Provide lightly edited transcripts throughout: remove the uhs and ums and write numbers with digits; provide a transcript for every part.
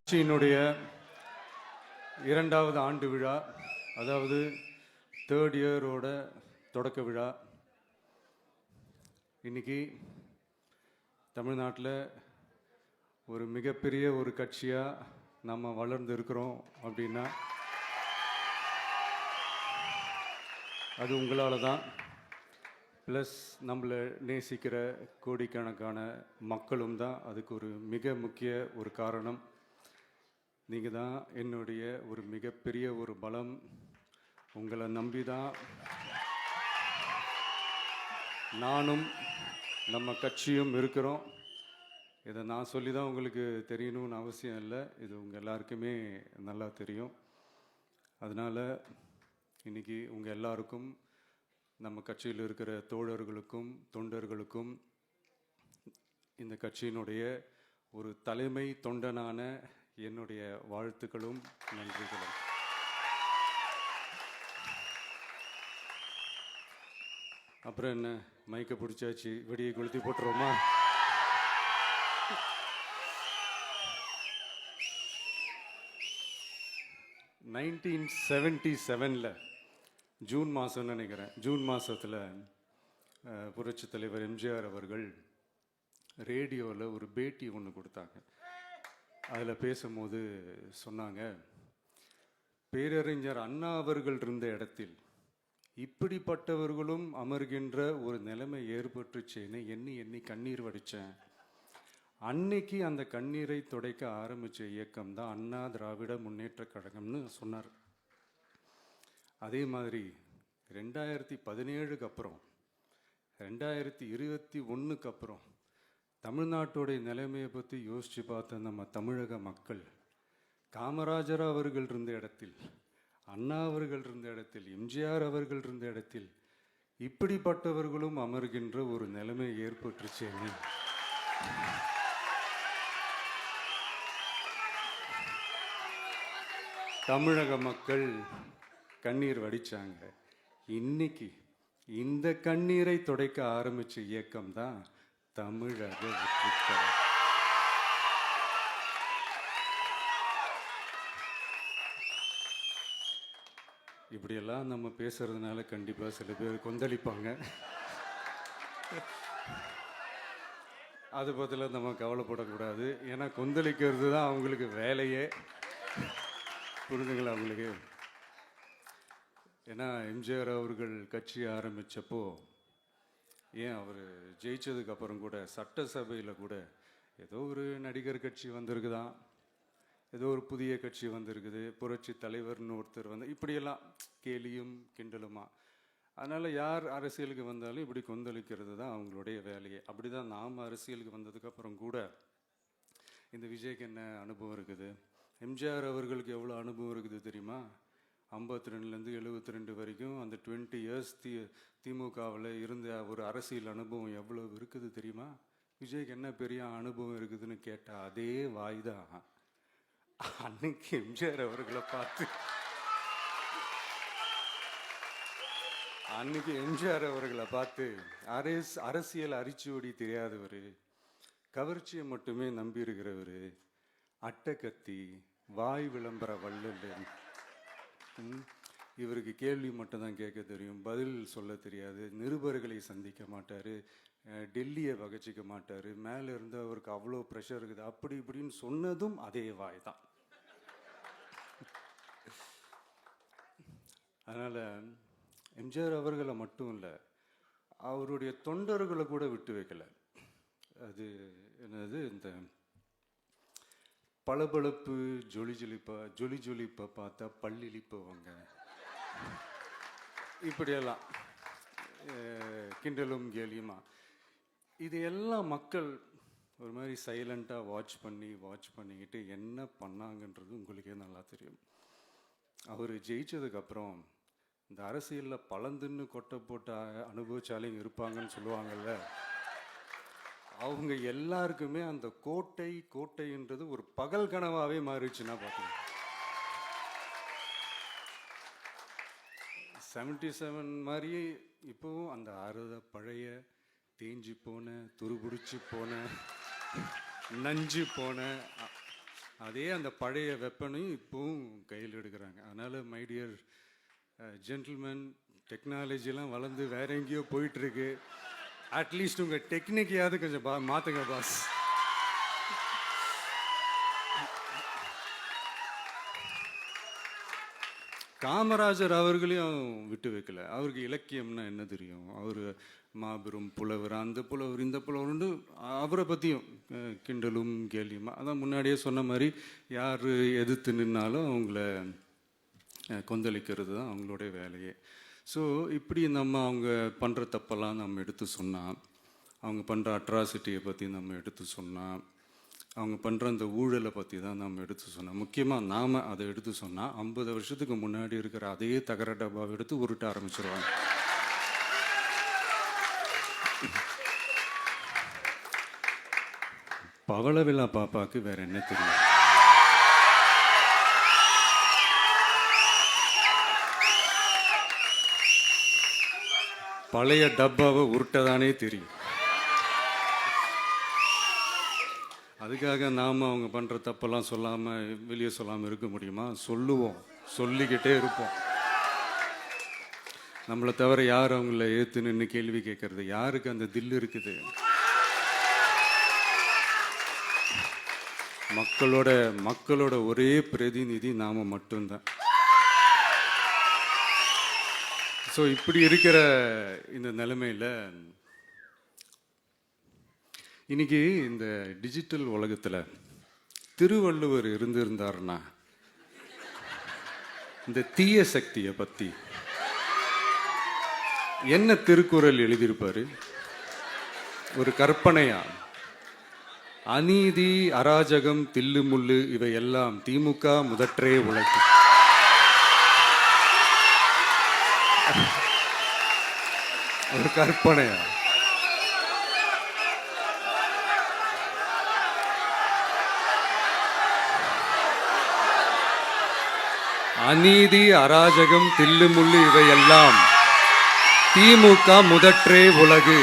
கட்சியினுடைய இரண்டாவது ஆண்டு விழா, அதாவது தேர்ட் இயரோட தொடக்க விழா. இன்னைக்கு தமிழ்நாட்டில் ஒரு மிகப்பெரிய ஒரு கட்சியாக நம்ம வளர்ந்து இருக்கிறோம் அப்படின்னா அது உங்களால் தான். ப்ளஸ் நம்மளை நேசிக்கிற கோடிக்கணக்கான மக்களும் தான் அதுக்கு ஒரு மிக முக்கிய ஒரு காரணம். நீங்கள் தான் என்னுடைய ஒரு மிகப்பெரிய ஒரு பலம். உங்களை நம்பி தான் நானும் நம்ம கட்சியும் இருக்கிறோம். இதை நான் சொல்லி தான் உங்களுக்கு தெரியணும்னு அவசியம் இல்லை, இது உங்கள் எல்லாருக்குமே நல்லா தெரியும். அதனால் இன்றைக்கி உங்கள் எல்லாருக்கும், நம்ம கட்சியில் இருக்கிற தோழர்களுக்கும் தொண்டர்களுக்கும், இந்த கட்சியினுடைய ஒரு தலைமை தொண்டனான என்னுடைய வாழ்த்துக்களும் நன்றிகளும். அப்புறம் என்ன, மைக்கை பிடிச்சாச்சு, வெடியை கொளுத்தி போட்டுருவோமா? (1977) ஜூன் மாதம்னு நினைக்கிறேன். ஜூன் மாதத்தில் புரட்சி தலைவர் எம்ஜிஆர் அவர்கள் ரேடியோவில் ஒரு பேட்டி ஒன்று கொடுத்தாங்க. அதில் பேசும்போது சொன்னாங்க, பேரறிஞர் அண்ணா அவர்கள் இருந்த இடத்தில் இப்படிப்பட்டவர்களும் அமர்கின்ற ஒரு நிலைமை ஏற்பட்டுச்சேன்னு எண்ணி எண்ணி கண்ணீர் வடித்தேன். அன்னைக்கு அந்த கண்ணீரை துடைக்க ஆரம்பித்த இயக்கம் தான் அண்ணா திராவிட முன்னேற்ற கழகம்னு சொன்னார். அதே மாதிரி 2017 அப்புறம் 2021 அப்புறம் தமிழ்நாட்டுடைய நிலைமையை பற்றி யோசித்து பார்த்த நம்ம தமிழக மக்கள், காமராஜர் அவர்கள் இருந்த இடத்தில், அண்ணா அவர்கள் இருந்த இடத்தில், எம்ஜிஆர் அவர்கள் இருந்த இடத்தில் இப்படிப்பட்டவர்களும் அமர்கின்ற ஒரு நிலைமை ஏற்பட்டுச்சேன்னு தமிழக மக்கள் கண்ணீர் வடித்தாங்க. இன்னைக்கு இந்த கண்ணீரை துடைக்க ஆரம்பித்த இயக்கம் தான் தமிழக வெற்றிக்கழகம். இப்படியெல்லாம் நம்ம பேசுறதுனால கண்டிப்பாக சில பேர் கொந்தளிப்பாங்க. அது பற்றில நம்ம கவலைப்படக்கூடாது. ஏன்னா கொந்தளிக்கிறது தான் அவங்களுக்கு வேலையே. புரிஞ்சுங்களா அவங்களுக்கு? ஏன்னா எம்ஜிஆர் அவர்கள் கட்சி ஆரம்பித்தப்போ, ஏன் அவர் ஜெயிச்சதுக்கப்புறம் கூட சட்டசபையில் கூட ஏதோ ஒரு நடிகர் கட்சி வந்திருக்குதான், ஏதோ ஒரு புதிய கட்சி வந்திருக்குது, புரட்சி தலைவர்னு ஒருத்தர் வந்து, இப்படியெல்லாம் கேலியும் கிண்டலுமா. அதனால் யார் அரசியலுக்கு வந்தாலும் இப்படி கொந்தளிக்கிறது தான் அவங்களுடைய வேலையே. அப்படி தான் நாம் அரசியலுக்கு வந்ததுக்கப்புறம் கூட இந்த விஜய்க்கு என்ன அனுபவம் இருக்குது, எம்ஜிஆர் அவர்களுக்கு எவ்வளோ அனுபவம் இருக்குது தெரியுமா? 52லேருந்து 72 வரைக்கும் அந்த 20 இயர்ஸ் திமுகவில் இருந்த ஒரு அரசியல் அனுபவம் எவ்வளோ இருக்குது தெரியுமா? விஜய்க்கு என்ன பெரிய அனுபவம் இருக்குதுன்னு கேட்டால் அதே வாய் தான் அன்னைக்கு எம்ஜிஆர் அவர்களை பார்த்து, அன்னைக்கு எம்ஜிஆர் அவர்களை பார்த்து, அரசியல் அரிச்சுவடி தெரியாதவர், கவர்ச்சியை மட்டுமே நம்பி இருக்கிறவர், அட்டக்கத்தி, வாய் விளம்பர வள்ளல், இவருக்கு கேள்வி மட்டும்தான் கேட்க தெரியும், பதில் சொல்ல தெரியாது, நிருபர்களை சந்திக்க மாட்டார், டெல்லியை வகச்சிக்க மாட்டார், மேலே இருந்து அவருக்கு அவ்வளோ ப்ரெஷர் இருக்குது, அப்படி இப்படின்னு சொன்னதும் அதே வாய் தான். அதனால் எம்ஜிஆர் அவர்களை மட்டும் இல்லை, அவருடைய தொண்டர்களை கூட விட்டு வைக்கலை. அது என்னது, இந்த பளபளப்பு ஜொலி ஜொலிப்பை பார்த்தா பல்லிழிப்பவங்க, இப்படியெல்லாம் கிண்டலும் கேலியுமா, இது எல்லாம் மக்கள் ஒரு மாதிரி சைலண்ட்டாக வாட்ச் பண்ணிக்கிட்டு என்ன பண்ணாங்கன்றது உங்களுக்கே நல்லா தெரியும். அவர் ஜெயிச்சதுக்கப்புறம் இந்த அரசியலில் பழந்துன்னு கொட்டை போட்ட அனுபவிச்சாலையும் இருப்பாங்கன்னு சொல்லுவாங்கள்ல, அவங்க எல்லாருக்குமே அந்த கோட்டைன்றது ஒரு பகல் கனவாகவே மாறிடுச்சுன்னா பார்த்துங்க. 77 மாதிரியே இப்போவும் அந்த பழைய தேஞ்சி போன, துருபிடிச்சி போன, நஞ்சு போன அதே அந்த பழைய வெப்பனையும் இப்போவும் கையில் எடுக்கிறாங்க. அதனால் மை டியர் ஜென்டில்மேன், டெக்னாலஜிலாம் வளர்ந்து வேற எங்கேயோ போயிட்டுருக்கு. அட்லீஸ்ட் உங்கள் டெக்னிக்கையாவது கொஞ்சம் மாற்றுங்க பாஸ். காமராஜர் அவர்களையும் விட்டு வைக்கல. அவருக்கு இலக்கியம்னா என்ன தெரியும்? அவர் மாபெரும் புலவர், அந்த புலவர் இந்த புலவர்னு அவரை பற்றியும் கிண்டலும் கேள்வியுமா. அதான் முன்னாடியே சொன்ன மாதிரி யார் எதிர்த்து நின்னாலும் அவங்கள கொந்தளிக்கிறது தான் அவங்களுடைய வேலையே. ஸோ இப்படி நம்ம அவங்க பண்ணுற தப்பெல்லாம் நம்ம எடுத்து சொன்னால், அவங்க பண்ணுற அட்ராசிட்டியை பற்றி நம்ம எடுத்து சொன்னால், அவங்க பண்ணுற அந்த ஊழலை பற்றி தான் நம்ம எடுத்து சொன்னோம். முக்கியமாக நாம் அதை எடுத்து சொன்னால் 50 வருஷத்துக்கு முன்னாடி இருக்கிற அதே தகர டப்பாவை எடுத்து உருட்ட ஆரம்பிச்சிருவாங்க. பவள விழா பாப்பாவுக்கு வேற என்ன தெரியும்? பழைய டப்பாவை உருட்டதானே தெரியும். அதுக்காக நாம் அவங்க பண்ணுற தப்பெல்லாம் சொல்லாமல் வெளியே சொல்லாமல் இருக்க முடியுமா? சொல்லுவோம், சொல்லிக்கிட்டே இருப்போம். நம்மளை தவிர யார் அவங்கள ஏற்று நின்று கேள்வி கேட்கறது? யாருக்கு அந்த தில் இருக்குது? மக்களோட ஒரே பிரதிநிதி நாம மட்டும்தான். ஸோ இப்படி இருக்கிற இந்த நிலைமையில் இன்னைக்கு இந்த டிஜிட்டல் உலகத்தில் திருவள்ளுவர் இருந்திருந்தாருன்னா இந்த தீய சக்தியை பற்றி என்ன திருக்குறள் எழுதியிருப்பாரு? ஒரு கற்பனையா, அநீதி, அராஜகம், தில்லுமுள்ளு இவையெல்லாம் திமுக முதற்றே உலகு. ஒரு கற்பனையா? அநீதி, அராஜகம், தில்லுமுள்ளு இவையெல்லாம் திமுக முதற்றே உலகு.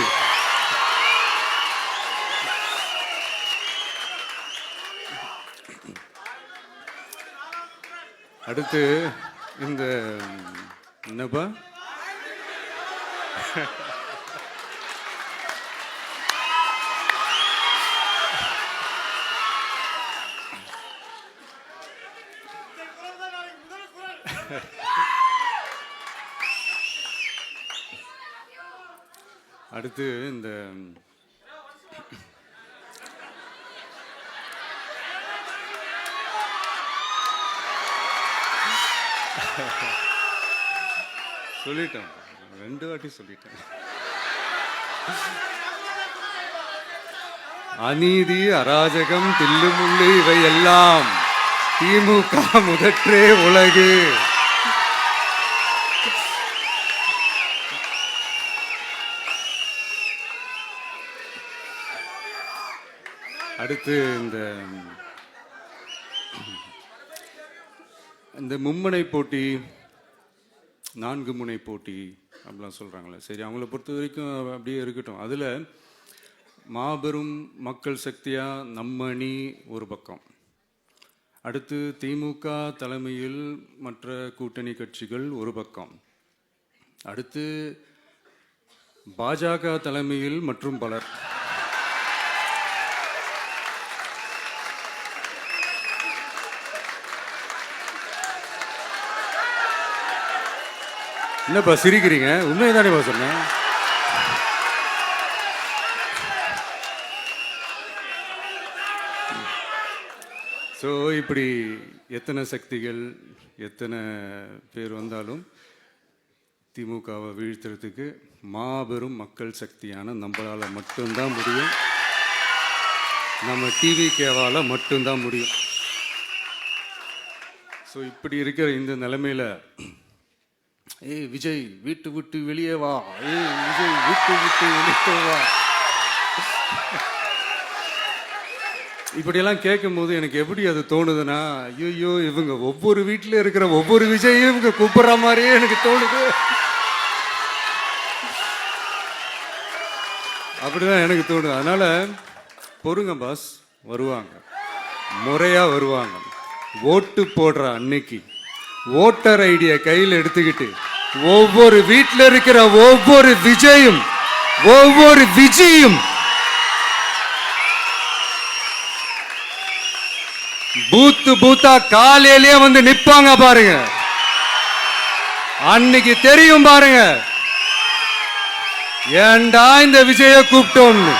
அடுத்து இந்த என்னப்பா அடுத்து இந்த சொல்லிட்டேன், 2 வாட்டி சொல்லிட்டேன். அநீதி, அராஜகம், தில்லுமுள்ளு இவையெல்லாம் திமுக முதற்றே உலகு. அடுத்து இந்த மும்முனை போட்டி, 4 முனை போட்டி அப்படிலாம் சொல்கிறாங்களே, சரி அவங்கள பொறுத்த வரைக்கும் அப்படியே இருக்கட்டும். அதில் மாபெரும் மக்கள் சக்தியாக நம்ம அணி ஒரு பக்கம், அடுத்து திமுக தலைமையில் மற்ற கூட்டணி கட்சிகள் ஒரு பக்கம், அடுத்து பாஜக தலைமையில் மற்றும் பலர். என்னப்பா சிரிக்கிறீங்க? உண்மைதானேப்பா சொன்னேன். ஸோ இப்படி எத்தனை சக்திகள் எத்தனை பேர் வந்தாலும் திமுகவை வீழ்த்துறதுக்கு மாபெரும் மக்கள் சக்தியான நம்மளால் மட்டும்தான் முடியும். நம்ம டிவிகேவால் மட்டும்தான் முடியும். ஸோ இப்படி இருக்கிற இந்த நிலைமையில் ஏய் விஜய் வீட்டு விட்டு வெளியே வா, ஏய் விஜய் வீட்டு விட்டு வெளியே வா, இப்படியெல்லாம் கேட்கும்போது எனக்கு எப்படி அது தோணுதுன்னா, ஐயோ இவங்க ஒவ்வொரு வீட்டில் இருக்கிற ஒவ்வொரு விஜயும் இவங்க கூப்பிடுற மாதிரியே எனக்கு தோணுது. அப்படிதான் எனக்கு தோணுது. அதனால பொறுங்க பாஸ், வருவாங்க. முறையாக வருவாங்க. ஓட்டு போடுற அன்னைக்கு ஓட்டர் ஐடியை கையில் எடுத்துக்கிட்டு ஒவ்வொரு வீட்டில் இருக்கிற ஒவ்வொரு விஜயும் பூத்தா காலையிலேயே வந்து நிப்பாங்க பாருங்க. அன்னைக்கு தெரியும் பாருங்க, ஏண்டா இந்த விஜய கூப்பிட்டோம்னு.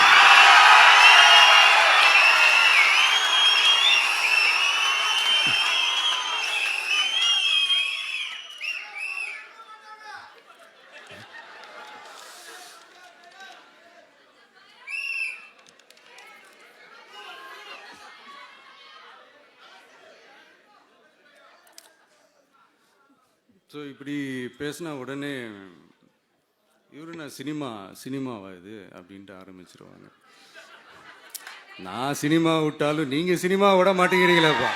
ஸோ இப்படி பேசினா உடனே இவரு நான் சினிமாவா இது அப்படின்ட்டு ஆரம்பிச்சிருவாங்க. நான் சினிமா விட்டாலும் நீங்கள் சினிமா விட மாட்டேங்கிறீங்களேப்பா.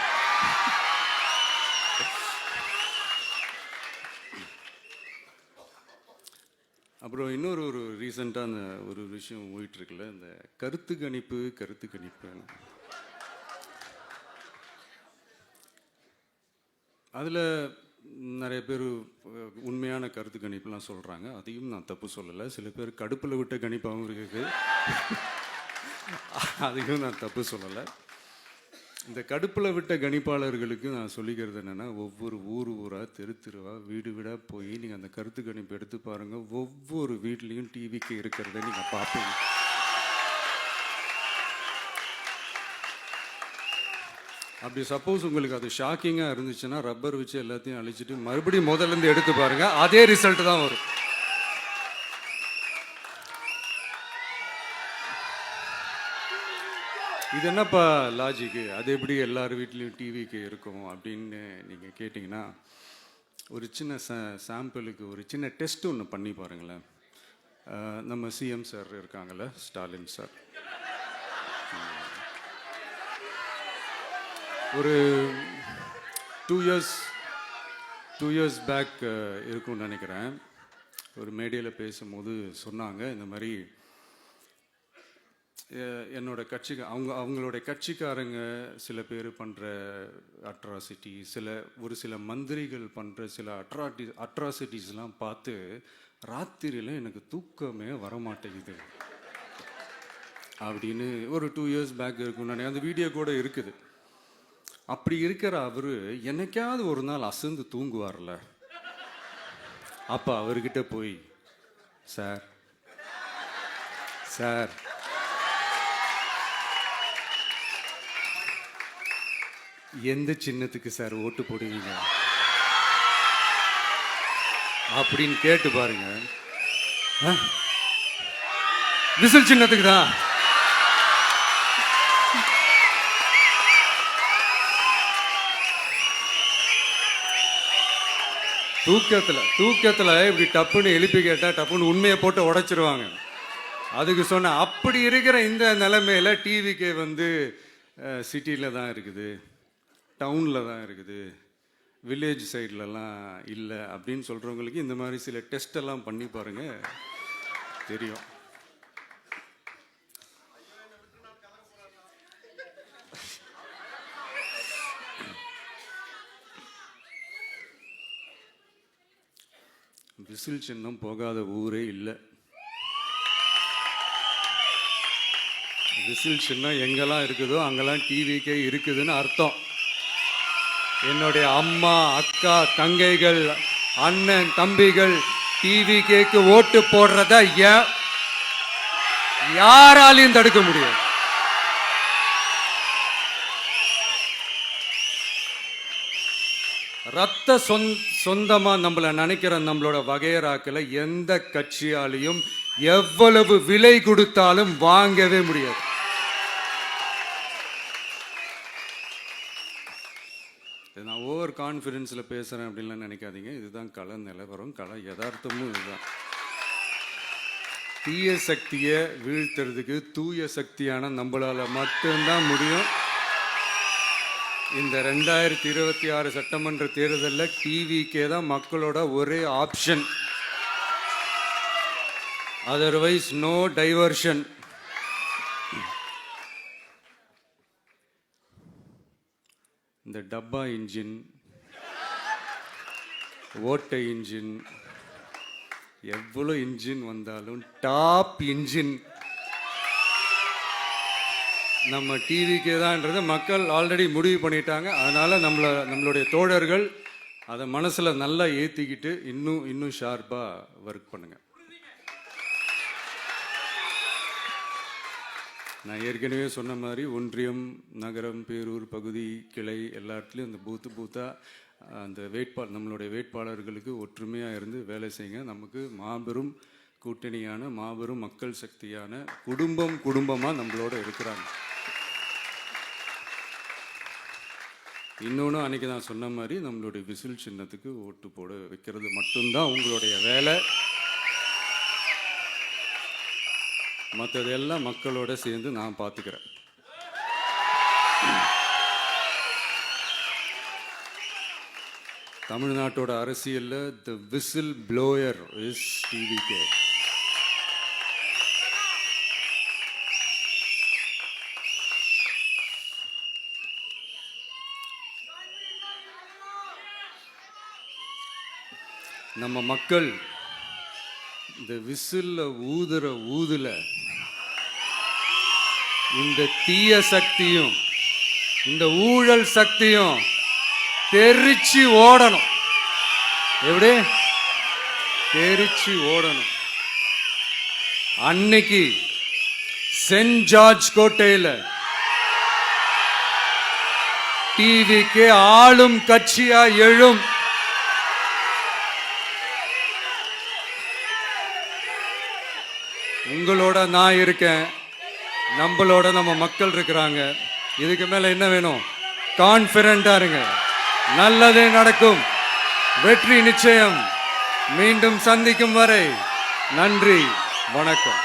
அப்புறம் இன்னொரு ரீசெண்டாக அந்த ஒரு விஷயம் போயிட்டுருக்குல்ல, இந்த கருத்து கணிப்பு அதில் நிறைய பேர் உண்மையான கருத்து கணிப்புலாம் சொல்கிறாங்க. அதையும் நான் தப்பு சொல்லலை. சில பேர் கடுப்பில் விட்ட கணிப்பாகவும் இருக்குது, அதையும் நான் தப்பு சொல்லலை. இந்த கடுப்பில் விட்ட கணிப்பாளர்களுக்கு நான் சொல்லிக்கிறது என்னென்னா, ஒவ்வொரு ஊராக தெருவா வீடு வீடாக போய் நீங்கள் அந்த கருத்து கணிப்பு எடுத்து பாருங்கள். ஒவ்வொரு வீட்லேயும் டிவிக்கு இருக்கிறத நீங்கள் பார்ப்பீங்க. அப்படி சப்போஸ் உங்களுக்கு அது ஷாக்கிங்காக இருந்துச்சுன்னா ரப்பர் வச்சு எல்லாத்தையும் அழிச்சிட்டு மறுபடியும் முதல்லேருந்து எடுத்து பாருங்கள், அதே ரிசல்ட் தான் வரும். இது என்னப்பா லாஜிக்கு, அது எப்படி எல்லார் வீட்லேயும் டிவிக்கு இருக்கும் அப்படின்னு நீங்கள் கேட்டிங்கன்னா, ஒரு சின்ன சாம்பிளுக்கு ஒரு சின்ன டெஸ்ட் ஒன்று பண்ணி பாருங்களேன். நம்ம சிஎம் சார் இருக்காங்கள்ல, ஸ்டாலின் சார், ஒரு 2 இயர்ஸ் பேக் இருக்கும்னு நினைக்கிறேன். ஒரு மேடையில் பேசும்போது சொன்னாங்க, இந்த மாதிரி என்னோட கட்சிக்கு அவங்களுடைய கட்சிக்காரங்க சில பேர் பண்ணுற அட்ராசிட்டி, ஒரு சில மந்திரிகள் பண்ணுற சில அட்ராசிட்டிஸ்லாம் பார்த்து ராத்திரியில் எனக்கு தூக்கமே வரமாட்டேங்குது அப்படின்னு ஒரு 2 இயர்ஸ் பேக் இருக்கும்னு நினைக்கிறேன். அந்த வீடியோ கூட இருக்குது. அப்படி இருக்கிற அவரு என்னைக்காவது ஒரு நாள் அசந்து தூங்குவார்ல, அப்ப அவர்கிட்ட போய், சார் எந்த சின்னத்துக்கு சார் ஓட்டு போடுவீங்க அப்படின்னு கேட்டு பாருங்க. விசில் சின்னத்துக்கு தான். தூக்கத்தில் இப்படி டப்புன்னு எழுப்பி கேட்டால் டப்புன்னு உண்மையை போட்டு உடைச்சிருவாங்க. அதுக்கு சொன்ன அப்படி இருக்கிற இந்த நிலைமையில டிவிக்கே வந்து சிட்டியில் தான் இருக்குது, டவுனில் தான் இருக்குது, வில்லேஜ் சைட்லலாம் இல்லை அப்படின்னு சொல்கிறவங்களுக்கு இந்த மாதிரி சில டெஸ்ட் எல்லாம் பண்ணி பாருங்க, தெரியும். விசில் சின்னம் போகாத ஊரே இல்லை. விசில் சின்னம் எங்கெல்லாம் இருக்குதோ அங்கெல்லாம் டிவிக்கே இருக்குதுன்னு அர்த்தம். என்னுடைய அம்மா, அக்கா, தங்கைகள், அண்ணன், தம்பிகள் டிவிக்கேக்கு ஓட்டு போடுறத யாராலையும் தடுக்க முடியாது. ரத்த சொந்தமா நம்மளை நினைக்கிற நம்மளோட வகையராக்களை எந்த கட்சியாலையும் எவ்வளவு விலை கொடுத்தாலும் வாங்கவே முடியாது. நான் ஓவர் கான்ஃபிடென்ஸ்ல பேசுறேன் அப்படின்லாம் நினைக்காதீங்க. இதுதான் கள நிலவரம், கள யதார்த்தமும் இதுதான். தீய சக்தியை வீழ்த்துறதுக்கு தூய சக்தியான நம்மளால மட்டும்தான் முடியும். இந்த 2026 சட்டமன்ற தேர்தலில் டிவிக்கே தான் மக்களோட ஒரே ஆப்ஷன். Otherwise no diversion. இந்த டப்பா இன்ஜின், ஓட்டை இன்ஜின், எவ்வளோ இன்ஜின் வந்தாலும் டாப் இன்ஜின் நம்ம டிவிக்கே தான்ன்றது மக்கள் ஆல்ரெடி முடிவு பண்ணிட்டாங்க. அதனால் நம்மளுடைய தோழர்கள் அதை மனசில் நல்லா ஏற்றிக்கிட்டு இன்னும் ஷார்ப்பாக ஒர்க் பண்ணுங்கள். நான் ஏற்கனவே சொன்ன மாதிரி ஒன்றியம், நகரம், பேரூர், பகுதி, கிளை எல்லா இடத்துலையும் இந்த பூத்தாக அந்த நம்மளுடைய வேட்பாளர்களுக்கு ஒற்றுமையாக இருந்து வேலை செய்யுங்க. நமக்கு மாபெரும் கூட்டணியான மாபெரும் மக்கள் சக்தியான குடும்பமாக நம்மளோட இருக்கிறாங்க. இன்னொன்று அன்றைக்கி நான் சொன்ன மாதிரி நம்மளுடைய விசில் சின்னத்துக்கு ஓட்டு போட வைக்கிறது மட்டும்தான் உங்களுடைய வேலை. மற்றதெல்லாம் மக்களோட சேர்ந்து நான் பார்த்துக்கிறேன். தமிழ்நாட்டோட அரசியலில் தி விசில் ப்ளோயர் இஸ் டிவிகே. நம்ம மக்கள் இந்த விசில்ல ஊதுல இந்த தீய சக்தியும் இந்த ஊழல் சக்தியும் தெரிச்சு ஓடணும். எப்படி தெரிச்சு ஓடணும்? அன்னைக்கு சென்ட் ஜார்ஜ் கோட்டையில் டிவிக்கு ஆளும் கட்சியா எழும். உங்களோட நான் இருக்கேன், நம்மளோட நம்ம மக்கள் இருக்கிறாங்க. இதுக்கு மேல என்ன வேணும்? கான்ஃபிடென்ட்டா இருங்க, நல்லதே நடக்கும், வெற்றி நிச்சயம். மீண்டும் சந்திக்கும் வரை நன்றி, வணக்கம்.